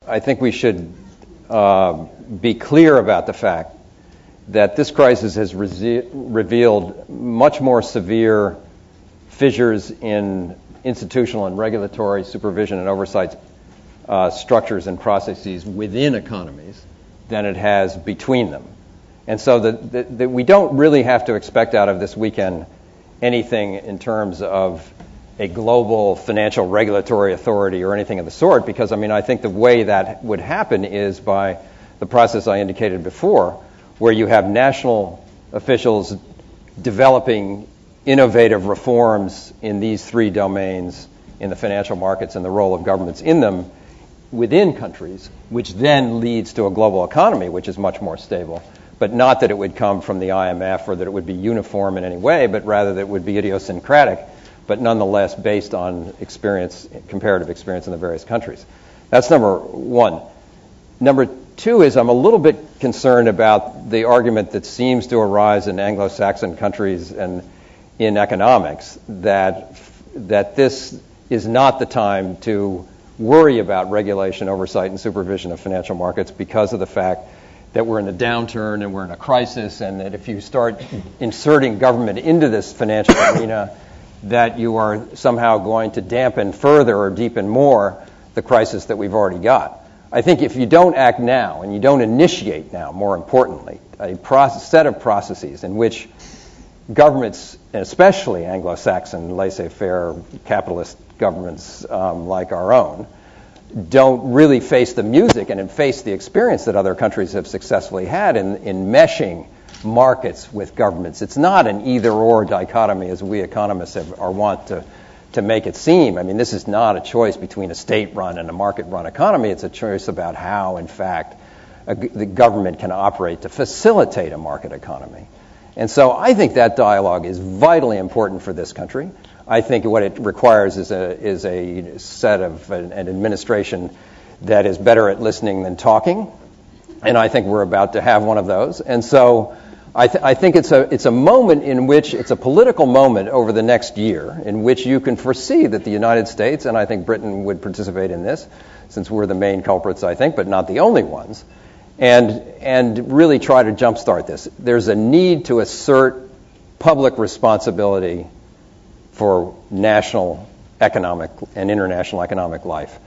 I think we should be clear about the fact that this crisis has revealed much more severe fissures in institutional and regulatory supervision and oversight structures and processes within economies than it has between them. And so that we don't really have to expect out of this weekend anything in terms of a global financial regulatory authority or anything of the sort, because, I think the way that would happen is by the process I indicated before, where you have national officials developing innovative reforms in these three domains, in the financial markets and the role of governments in them within countries, which then leads to a global economy which is much more stable. But not that it would come from the IMF or that it would be uniform in any way, but rather that it would be idiosyncratic, but nonetheless based on comparative experience in the various countries. That's number one. Number two is I'm a little bit concerned about the argument that seems to arise in Anglo-Saxon countries and in economics that this is not the time to worry about regulation, oversight, and supervision of financial markets because of the fact that we're in a downturn and we're in a crisis, and that if you start inserting government into this financial arena, that you are somehow going to dampen further or deepen more the crisis that we've already got. I think if you don't act now and you don't initiate now, more importantly, a set of processes in which governments, and especially Anglo-Saxon laissez-faire capitalist governments like our own, don't really face the music and face the experience that other countries have successfully had in meshing markets with governments. It's not an either-or dichotomy as we economists are wont to make it seem. This is not a choice between a state-run and a market-run economy. It's a choice about how, in fact, the government can operate to facilitate a market economy. And so I think that dialogue is vitally important for this country. I think what it requires is a set of an administration that is better at listening than talking, and I think we're about to have one of those. And so I think it's a moment in which it's a political moment over the next year in which you can foresee that the United States, and I think Britain would participate in this, since we're the main culprits, I think, but not the only ones, and really try to jumpstart this. There's a need to assert public responsibility for national economic and international economic life.